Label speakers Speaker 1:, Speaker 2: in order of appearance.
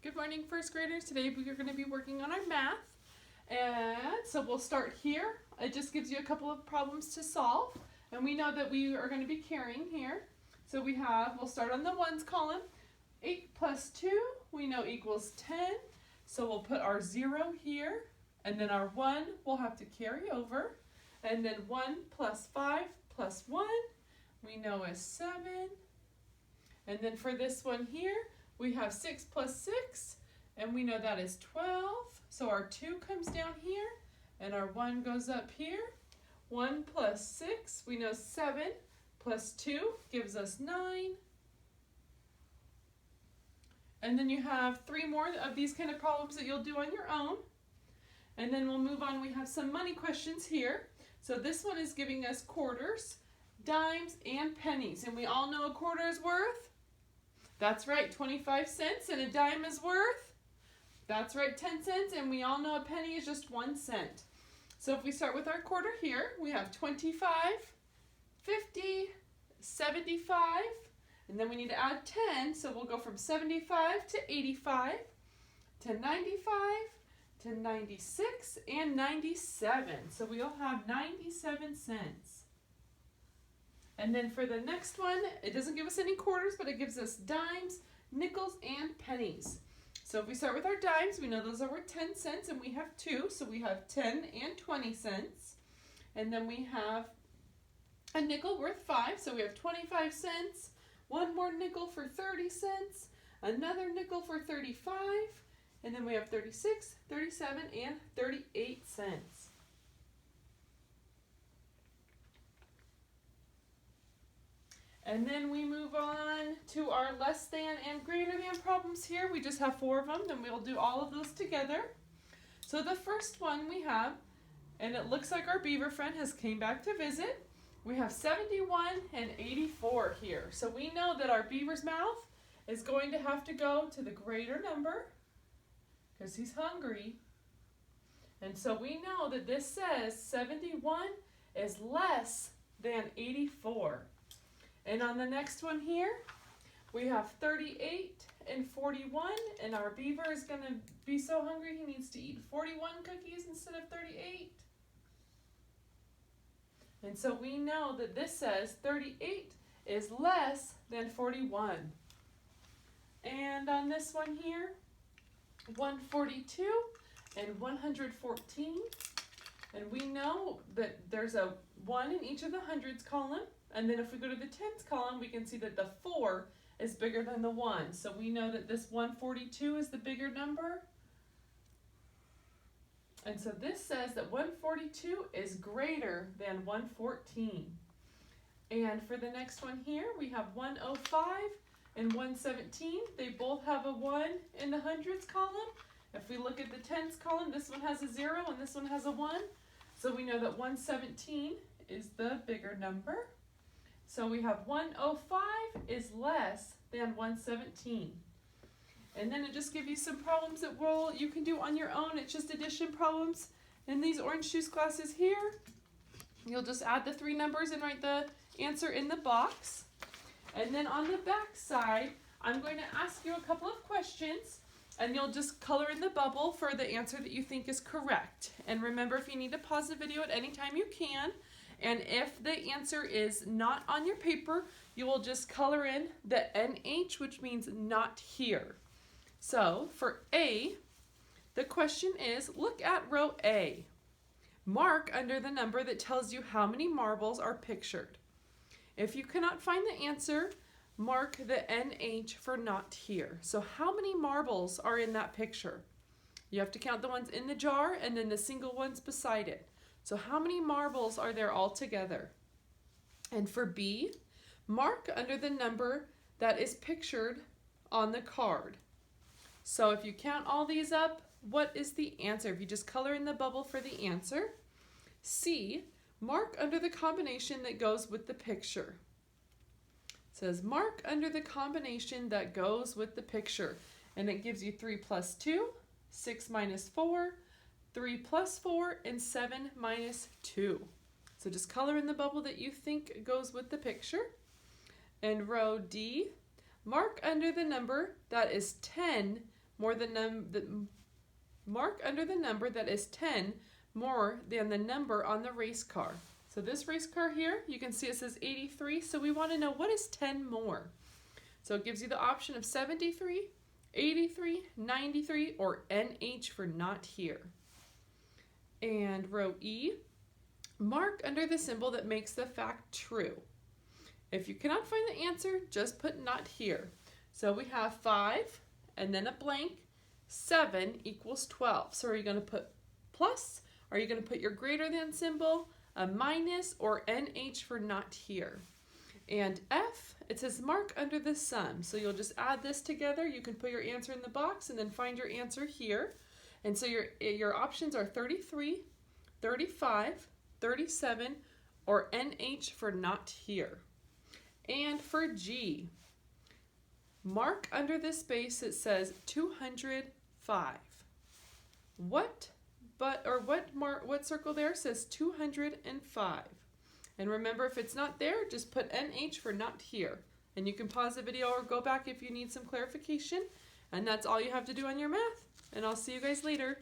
Speaker 1: Good morning, first graders. Today we are going to be working on our math. And so we'll start here. It just gives you a couple of problems to solve. And we know that we are going to be carrying here. So we'll start on the ones column. 8 plus 2 we know equals 10. So we'll put our 0 here. And then our 1 we'll have to carry over. And then 1 plus 5 plus 1 we know is 7. And then for this one here, we have 6 plus 6, and we know that is 12. So our 2 comes down here, and our 1 goes up here. 1 plus 6, we know 7, plus 2 gives us 9. And then you have 3 more of these kind of problems that you'll do on your own. And then we'll move on. We have some money questions here. So this one is giving us quarters, dimes, and pennies. And we all know a quarter is worth? That's right, 25 cents, and a dime is worth? That's right, 10 cents, and we all know a penny is just 1 cent. So if we start with our quarter here, we have 25, 50, 75, and then we need to add 10, so we'll go from 75 to 85, to 95, to 96, and 97. So we'll have 97 cents. And then for the next one, it doesn't give us any quarters, but it gives us dimes, nickels, and pennies. So if we start with our dimes, we know those are worth 10 cents, and we have 2, so we have 10 and 20 cents. And then we have a nickel worth 5, so we have 25 cents, one more nickel for 30 cents, another nickel for 35, and then we have 36, 37, and 38 cents. And then we move on to our less than and greater than problems here. We just have 4 of them, and we'll do all of those together. So the first one we have, and it looks like our beaver friend has came back to visit. We have 71 and 84 here. So we know that our beaver's mouth is going to have to go to the greater number because he's hungry. And so we know that this says 71 is less than 84. And on the next one here, we have 38 and 41, and our beaver is going to be so hungry he needs to eat 41 cookies instead of 38. And so we know that this says 38 is less than 41. And on this one here, 142 and 114, and we know that there's a 1 in each of the hundreds column. And then if we go to the tens column, we can see that the 4 is bigger than the 1. So we know that this 142 is the bigger number. And so this says that 142 is greater than 114. And for the next one here, we have 105 and 117. They both have a 1 in the hundreds column. If we look at the tens column, this one has a 0 and this one has a 1. So we know that 117 is the bigger number. So we have 105 is less than 117. And then it just gives you some problems that you can do on your own. It's just addition problems. In these orange shoes classes here, you'll just add the 3 numbers and write the answer in the box. And then on the back side, I'm going to ask you a couple of questions, and you'll just color in the bubble for the answer that you think is correct. And remember, if you need to pause the video at any time, you can. And if the answer is not on your paper, you will just color in the NH, which means not here. So for A, the question is, look at row A. Mark under the number that tells you how many marbles are pictured. If you cannot find the answer, mark the NH for not here. So how many marbles are in that picture? You have to count the ones in the jar and then the single ones beside it. So how many marbles are there all together? And for B, mark under the number that is pictured on the card. So if you count all these up, what is the answer? If you just color in the bubble for the answer. C, mark under the combination that goes with the picture. It says mark under the combination that goes with the picture. And it gives you 3 plus 2, 6 minus 4, 3 plus 4, and 7 minus 2. So just color in the bubble that you think goes with the picture. And row D, mark under the number that is 10 more than mark under the number that is 10 more than the number on the race car. So this race car here, you can see it says 83, so we want to know what is 10 more. So it gives you the option of 73, 83, 93, or NH for not here. And row E, mark under the symbol that makes the fact true. If you cannot find the answer, just put not here. So we have 5 and then a blank, 7 equals 12. So are you going to put plus? Are you going to put your greater than symbol, a minus, or NH for not here? And F, it says mark under the sum. So you'll just add this together. You can put your answer in the box and then find your answer here. And so your options are 33, 35, 37, or NH for not here. And for G, mark under the space it says 205. What circle there says 205? And remember, if it's not there, just put NH for not here. And you can pause the video or go back if you need some clarification. And that's all you have to do on your math. And I'll see you guys later.